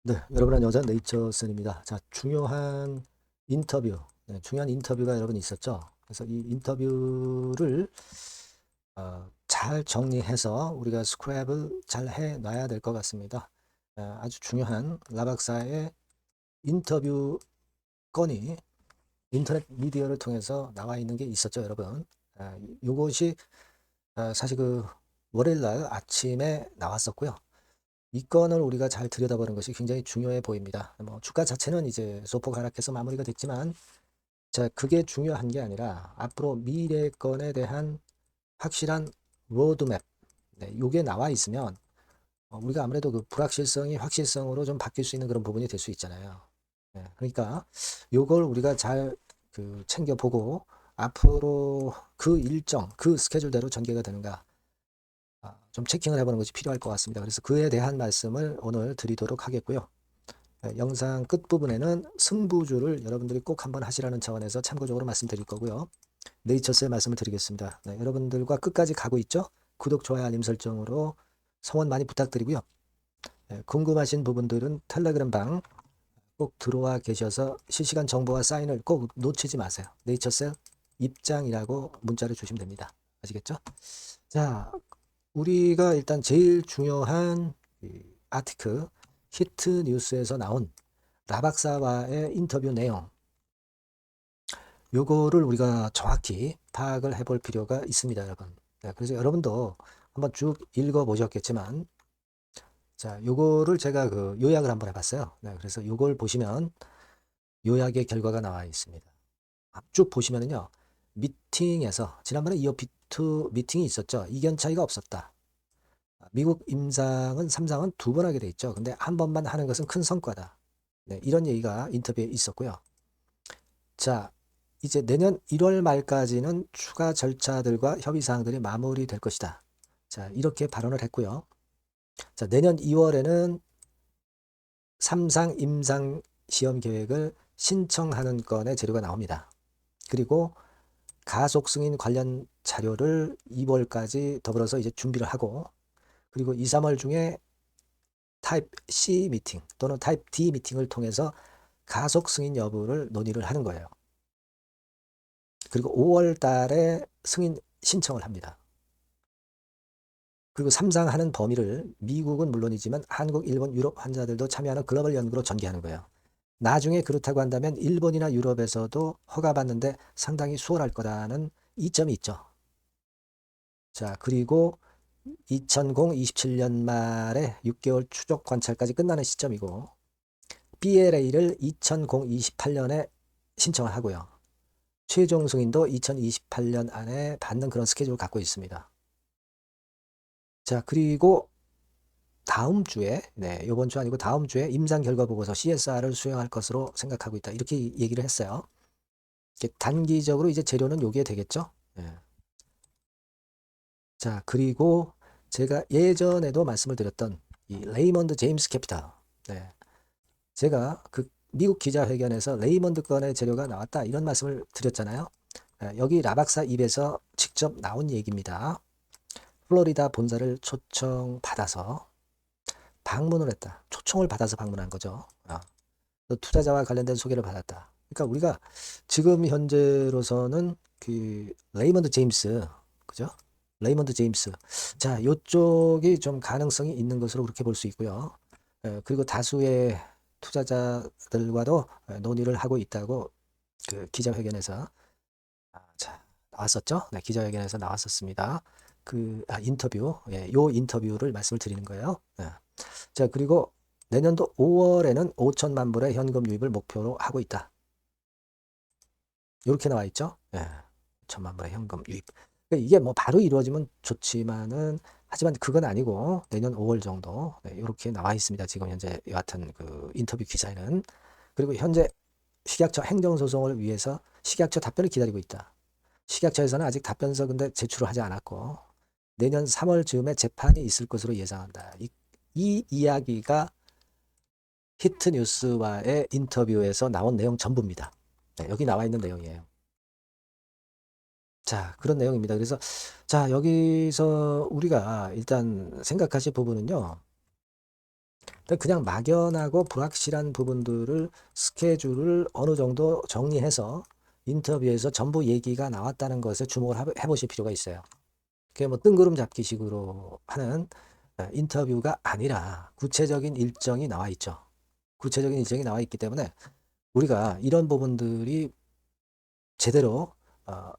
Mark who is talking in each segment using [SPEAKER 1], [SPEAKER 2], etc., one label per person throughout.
[SPEAKER 1] 네, 여러분 안녕하세요. 네이처슨입니다. 자, 중요한 인터뷰가 여러분 있었죠. 그래서 이 인터뷰를 잘 정리해서 우리가 스크랩을 잘 해놔야 될 것 같습니다. 아주 중요한 라박사의 인터뷰 건이 인터넷 미디어를 통해서 나와 있는 게 있었죠, 여러분. 요것이 사실 그 월요일 날 아침에 나왔었고요. 이 건을 우리가 잘 들여다보는 것이 굉장히 중요해 보입니다. 뭐 주가 자체는 이제 소폭 하락해서 마무리가 됐지만, 자, 그게 중요한 게 아니라 앞으로 미래 건에 대한 확실한 로드맵, 네, 요게 나와 있으면 우리가 아무래도 그 불확실성이 확실성으로 좀 바뀔 수 있는 그런 부분이 될 수 있잖아요. 네, 그러니까 요걸 우리가 잘 그 챙겨보고 앞으로 그 일정, 그 스케줄대로 전개가 되는가 좀 체킹을 해보는 것이 필요할 것 같습니다. 그래서 그에 대한 말씀을 오늘 드리도록 하겠고요. 영상 끝부분에는 승부주를 여러분들이 꼭 한번 하시라는 차원에서 참고적으로 말씀드릴 거고요. 네이처스의 말씀을 드리겠습니다. 네, 여러분들과 끝까지 가고 있죠? 구독, 좋아요, 알림 설정으로 성원 많이 부탁드리고요. 궁금하신 부분들은 텔레그램 방 꼭 들어와 계셔서 실시간 정보와 사인을 꼭 놓치지 마세요. 네이처셀 입장이라고 문자를 주시면 됩니다. 아시겠죠? 자, 우리가 일단 제일 중요한 아티클 히트 뉴스에서 나온 라박사와의 인터뷰 내용, 요거를 우리가 정확히 파악을 해볼 필요가 있습니다, 여러분. 네, 그래서 여러분도 한번 쭉 읽어 보셨겠지만, 자, 요거를 제가 그 요약을 한번 해봤어요. 네, 그래서 요걸 보시면 요약의 결과가 나와 있습니다. 쭉 보시면은요, 미팅에서 지난번에 이어 비투 미팅이 있었죠. 이견 차이가 없었다. 미국 임상은 3상은 두 번 하게 돼 있죠. 근데 한 번만 하는 것은 큰 성과다. 네, 이런 얘기가 인터뷰에 있었고요. 자, 이제 내년 1월 말까지는 추가 절차들과 협의 사항들이 마무리될 것이다. 자, 이렇게 발언을 했고요. 자, 내년 2월에는 3상 임상 시험 계획을 신청하는 건의 재료가 나옵니다. 그리고 가속 승인 관련 자료를 2월까지 더불어서 이제 준비를 하고, 그리고 2, 3월 중에 타입 C 미팅 또는 타입 D 미팅을 통해서 가속 승인 여부를 논의를 하는 거예요. 그리고 5월 달에 승인 신청을 합니다. 그리고 3상 하는 범위를 미국은 물론이지만 한국, 일본, 유럽 환자들도 참여하는 글로벌 연구로 전개하는 거예요. 나중에 그렇다고 한다면 일본이나 유럽에서도 허가받는데 상당히 수월할 거라는 이점이 있죠. 자, 그리고 2027년 말에 6개월 추적 관찰까지 끝나는 시점이고, BLA를 2028년에 신청을 하고요. 최종 승인도 2028년 안에 받는 그런 스케줄을 갖고 있습니다. 자, 그리고 다음 주에, 네, 이번 주 아니고 다음 주에 임상 결과 보고서 CSR을 수행할 것으로 생각하고 있다. 이렇게 얘기를 했어요. 단기적으로 이제 재료는 요게 되겠죠. 네. 자, 그리고 제가 예전에도 말씀을 드렸던 이 레이먼드 제임스 캐피탈. 네. 제가 그 미국 기자회견에서 레이먼드 건의 재료가 나왔다. 이런 말씀을 드렸잖아요. 여기 라박사 입에서 직접 나온 얘기입니다. 플로리다 본사를 초청받아서 방문을 했다. 초청을 받아서 방문한 거죠. 투자자와 관련된 소개를 받았다. 그러니까 우리가 지금 현재로서는 그 레이먼드 제임스, 그죠? 레이먼드 제임스. 자, 요쪽이 좀 가능성이 있는 것으로 그렇게 볼 수 있고요. 그리고 다수의 투자자들과도 논의를 하고 있다고 그 기자회견에서 자, 나왔었죠? 네, 기자회견에서 나왔었습니다. 인터뷰, 예, 요 인터뷰를 말씀을 드리는 거예요. 자, 그리고 내년도 5월에는 5천만 불의 현금 유입을 목표로 하고 있다. 이렇게 나와 있죠? 예, 5천만 불의 현금 유입. 그러니까 이게 뭐 바로 이루어지면 좋지만은 하지만 그건 아니고 내년 5월 정도 이렇게 나와 있습니다. 지금 현재 여하튼 그 인터뷰 기사에는. 그리고 현재 식약처 행정소송을 위해서 식약처 답변을 기다리고 있다. 식약처에서는 아직 답변서 근데 제출을 하지 않았고 내년 3월 즈음에 재판이 있을 것으로 예상한다. 이 이야기가 히트뉴스와의 인터뷰에서 나온 내용 전부입니다. 네, 여기 나와 있는 내용이에요. 자, 그런 내용입니다. 그래서 자, 여기서 우리가 일단 생각하실 부분은요. 그냥 막연하고 불확실한 부분들을 스케줄을 어느 정도 정리해서 인터뷰에서 전부 얘기가 나왔다는 것에 주목을 해보실 필요가 있어요. 그게 뭐 뜬구름 잡기식으로 하는 인터뷰가 아니라 구체적인 일정이 나와 있죠. 구체적인 일정이 나와 있기 때문에 우리가 이런 부분들이 제대로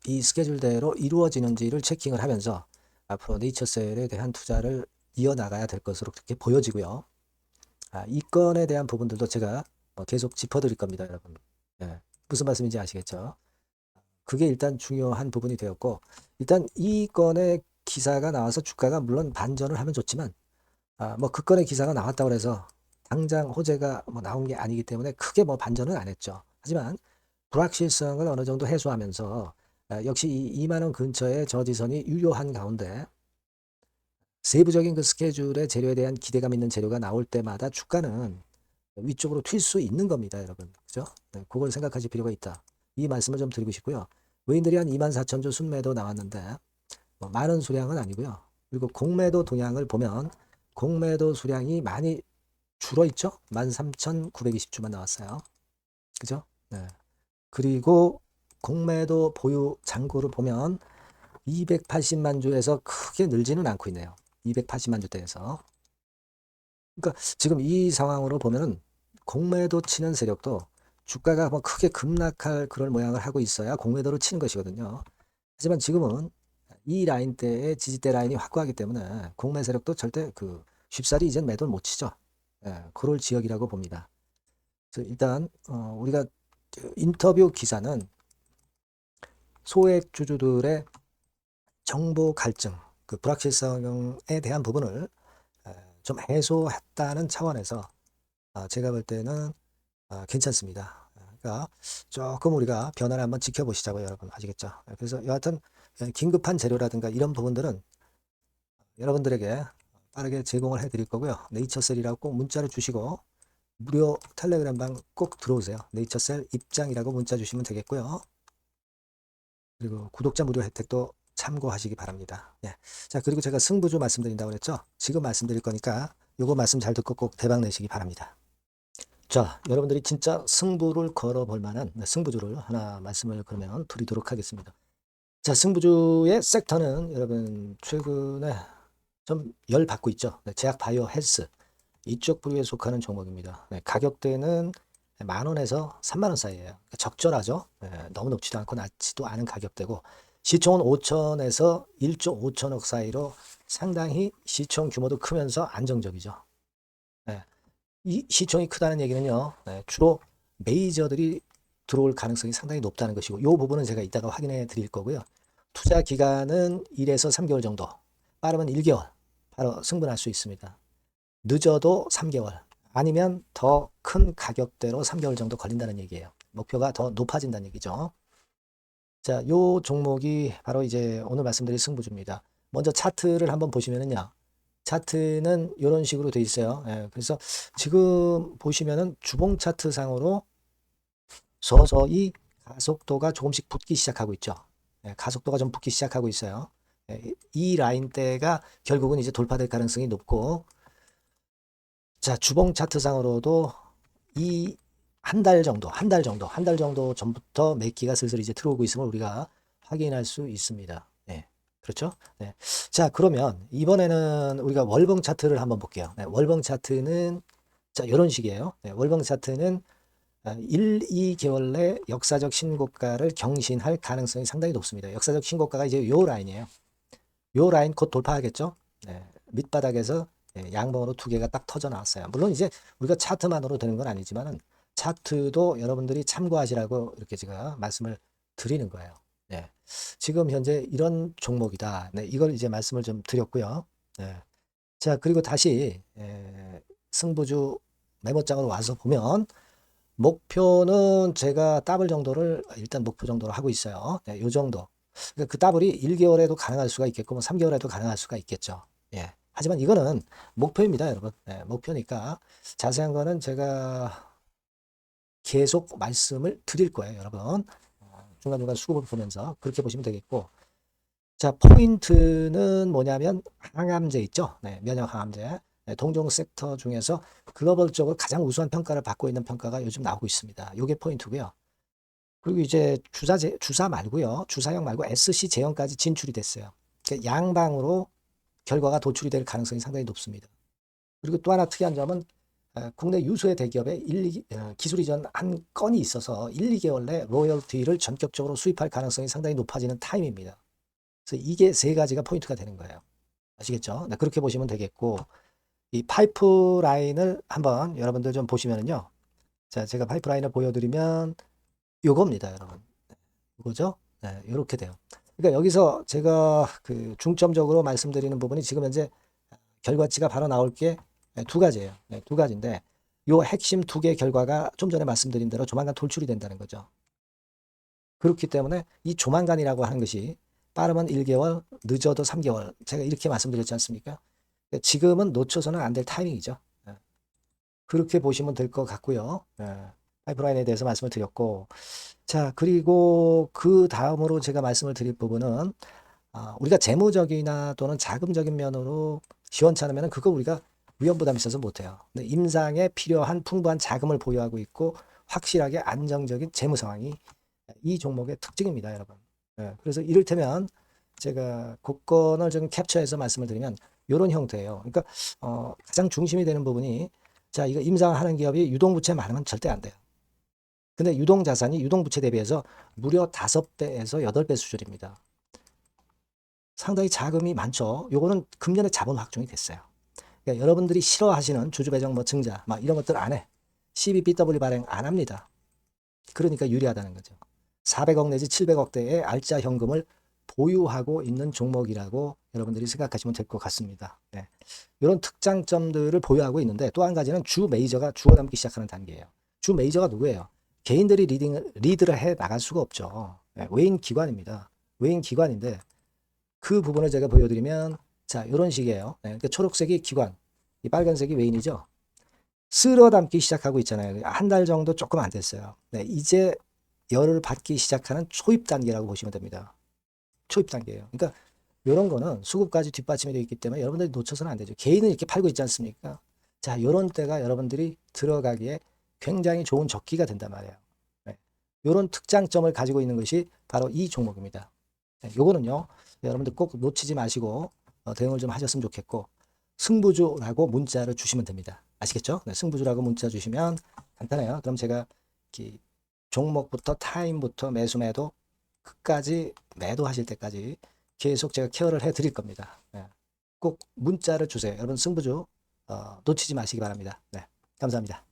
[SPEAKER 1] 이 스케줄대로 이루어지는지를 체킹을 하면서 앞으로 네이처셀에 대한 투자를 이어나가야 될 것으로 그렇게 보여지고요. 이 건에 대한 부분들도 제가 계속 짚어드릴 겁니다, 여러분. 예, 무슨 말씀인지 아시겠죠? 그게 일단 중요한 부분이 되었고, 일단 이 건의 기사가 나와서 주가가 물론 반전을 하면 좋지만, 뭐 그 건의 기사가 나왔다고 해서 당장 호재가 뭐 나온 게 아니기 때문에 크게 뭐 반전은 안 했죠. 하지만 불확실성을 어느 정도 해소하면서 역시 이 2만 원 근처의 저지선이 유효한 가운데 세부적인 그 스케줄의 재료에 대한 기대감 있는 재료가 나올 때마다 주가는 위쪽으로 튈 수 있는 겁니다, 여러분. 그죠? 네, 그걸 생각하실 필요가 있다. 이 말씀을 좀 드리고 싶고요. 외인들이 한 24,000주 순매도 나왔는데 뭐 많은 수량은 아니고요. 그리고 공매도 동향을 보면 공매도 수량이 많이 줄어 있죠? 13,920주만 나왔어요. 그죠? 네. 그리고 공매도 보유 잔고를 보면 280만 주에서 크게 늘지는 않고 있네요. 280만 주대에서. 그러니까 지금 이 상황으로 보면은 공매도 치는 세력도 주가가 뭐 크게 급락할 그런 모양을 하고 있어야 공매도를 치는 것이거든요. 하지만 지금은 이 라인대의 지지대 라인이 확고하기 때문에 공매 세력도 절대 쉽사리 이젠 매도를 못 치죠. 예, 그럴 지역이라고 봅니다. 그래서 일단 우리가 인터뷰 기사는 소액 주주들의 정보 갈증, 그 불확실성에 대한 부분을 좀 해소했다는 차원에서 제가 볼 때는 괜찮습니다. 그러니까 조금 우리가 변화를 한번 지켜보시자고요, 여러분. 아시겠죠? 그래서 여하튼 긴급한 재료라든가 이런 부분들은 여러분들에게 빠르게 제공을 해드릴 거고요. 네이처셀이라고 꼭 문자를 주시고 무료 텔레그램방 꼭 들어오세요. 네이처셀 입장이라고 문자 주시면 되겠고요. 그리고 구독자 무료 혜택도 참고하시기 바랍니다. 예. 자, 그리고 제가 승부주 말씀드린다고 그랬죠? 지금 말씀드릴 거니까 요거 말씀 잘 듣고 꼭 대박 내시기 바랍니다. 자, 여러분들이 진짜 승부를 걸어볼 만한 승부주를 하나 말씀을 그러면 드리도록 하겠습니다. 자, 승부주의 섹터는 여러분 최근에 좀 열 받고 있죠. 네, 제약 바이오 헬스 이쪽 부류에 속하는 종목입니다. 네, 가격대는 10,000원에서 30,000원 사이에요. 그러니까 적절하죠. 네, 너무 높지도 않고 낮지도 않은 가격대고 시총은 5천에서 1조 5천억 사이로 상당히 시총 규모도 크면서 안정적이죠. 네, 이 시총이 크다는 얘기는요. 네, 주로 메이저들이 들어올 가능성이 상당히 높다는 것이고 이 부분은 제가 이따가 확인해 드릴 거고요. 투자 기간은 1에서 3개월 정도, 빠르면 1개월 바로 승분할 수 있습니다. 늦어도 3개월 아니면 더 큰 가격대로 3개월 정도 걸린다는 얘기예요. 목표가 더 높아진다는 얘기죠. 자, 요 종목이 바로 이제 오늘 말씀드릴 승부주입니다. 먼저 차트를 한번 보시면은요. 차트는 이런 식으로 돼 있어요. 예, 그래서 지금 보시면은 주봉 차트 상으로 서서히 가속도가 조금씩 붙기 시작하고 있죠. 예, 가속도가 좀 붙기 시작하고 있어요. 예, 이 라인대가 결국은 이제 돌파될 가능성이 높고 자, 주봉 차트상으로도 이 한 달 정도 전부터 매기가 슬슬 이제 들어오고 있음을 우리가 확인할 수 있습니다. 네, 그렇죠? 네. 자, 그러면 이번에는 우리가 월봉 차트를 한번 볼게요. 네, 월봉 차트는 자, 이런 식이에요. 네, 월봉 차트는 1, 2개월 내 역사적 신고가를 경신할 가능성이 상당히 높습니다. 역사적 신고가가 이제 요 라인이에요. 요 라인 곧 돌파하겠죠? 네, 밑바닥에서 양봉으로 두 개가 딱 터져 나왔어요. 물론 이제 우리가 차트만으로 되는 건 아니지만은 차트도 여러분들이 참고하시라고 이렇게 제가 말씀을 드리는 거예요. 네. 지금 현재 이런 종목이다. 네, 이걸 이제 말씀을 좀 드렸고요. 네. 자, 그리고 다시 승부주 메모장으로 와서 보면 목표는 제가 더블 정도를 일단 목표 정도로 하고 있어요. 네, 요 정도. 그러니까 그 더블이 1개월에도 가능할 수가 있겠고 뭐 3개월에도 가능할 수가 있겠죠. 예. 하지만 이거는 목표입니다, 여러분. 네, 목표니까 자세한 거는 제가 계속 말씀을 드릴 거예요, 여러분. 중간중간 수급을 보면서 그렇게 보시면 되겠고. 자, 포인트는 뭐냐면 항암제 있죠. 네, 면역 항암제. 동종 섹터 중에서 글로벌적으로 가장 우수한 평가를 받고 있는 평가가 요즘 나오고 있습니다. 이게 포인트고요. 그리고 이제 주사 말고요. 주사형 말고 SC 제형까지 진출이 됐어요. 그러니까 양방으로 결과가 도출이 될 가능성이 상당히 높습니다. 그리고 또 하나 특이한 점은 국내 유수의 대기업에 기술 이전 한 건이 있어서 1, 2개월 내 로열티를 전격적으로 수입할 가능성이 상당히 높아지는 타임입니다. 그래서 이게 세 가지가 포인트가 되는 거예요. 아시겠죠? 네, 그렇게 보시면 되겠고, 이 파이프라인을 한번 여러분들 좀 보시면은요. 자, 제가 파이프라인을 보여드리면 요겁니다, 여러분. 이거죠? 네, 이렇게 돼요. 그러니까 여기서 제가 그 중점적으로 말씀드리는 부분이 지금 현재 결과치가 바로 나올 게 두 가지예요. 네, 두 가지인데 요 핵심 두 개 결과가 좀 전에 말씀드린 대로 조만간 돌출이 된다는 거죠. 그렇기 때문에 이 조만간이라고 하는 것이 빠르면 1개월, 늦어도 3개월. 제가 이렇게 말씀드렸지 않습니까? 지금은 놓쳐서는 안 될 타이밍이죠. 네. 그렇게 보시면 될 것 같고요. 네. 파이프라인에 대해서 말씀을 드렸고, 자, 그리고 그 다음으로 제가 말씀을 드릴 부분은 우리가 재무적이나 또는 자금적인 면으로 시원찮으면 그거 우리가 위험 부담이 있어서 못해요. 근데 임상에 필요한 풍부한 자금을 보유하고 있고 확실하게 안정적인 재무 상황이 이 종목의 특징입니다, 여러분. 네, 그래서 이를테면 제가 국권을 좀 캡처해서 말씀을 드리면 이런 형태예요. 그러니까 가장 중심이 되는 부분이 자, 이거 임상하는 기업이 유동부채 많으면 절대 안 돼요. 근데 유동자산이 유동부채 대비해서 무려 5배에서 8배 수준입니다. 상당히 자금이 많죠. 요거는 금년에 자본 확정이 됐어요. 그러니까 여러분들이 싫어하시는 주주배정 뭐 증자 막 이런 것들 안 해. CBBW 발행 안 합니다. 그러니까 유리하다는 거죠. 400억 내지 700억대의 알짜 현금을 보유하고 있는 종목이라고 여러분들이 생각하시면 될 것 같습니다. 네. 이런 특장점들을 보유하고 있는데 또 한 가지는 주 메이저가 주워담기 시작하는 단계예요. 주 메이저가 누구예요? 개인들이 리드를 해 나갈 수가 없죠. 네. 외인 기관입니다. 외인 기관인데 그 부분을 제가 보여드리면 자 이런 식이에요. 네. 그러니까 초록색이 기관, 이 빨간색이 외인이죠. 쓸어 담기 시작하고 있잖아요. 한 달 정도 조금 안 됐어요. 네. 이제 열을 받기 시작하는 초입 단계라고 보시면 됩니다. 초입 단계예요. 그러니까 이런 거는 수급까지 뒷받침이 되어 있기 때문에 여러분들이 놓쳐서는 안 되죠. 개인은 이렇게 팔고 있지 않습니까? 자, 이런 때가 여러분들이 들어가기에 굉장히 좋은 적기가 된단 말이에요. 네. 이런 특장점을 가지고 있는 것이 바로 이 종목입니다. 네, 요거는요, 여러분들 꼭 놓치지 마시고 대응을 좀 하셨으면 좋겠고, 승부주라고 문자를 주시면 됩니다. 아시겠죠? 네, 승부주라고 문자 주시면 간단해요. 그럼 제가 이렇게 종목부터 타임부터 매수 매도 끝까지 매도하실 때까지 계속 제가 케어를 해 드릴 겁니다. 네. 꼭 문자를 주세요. 여러분 승부주 놓치지 마시기 바랍니다. 네. 감사합니다.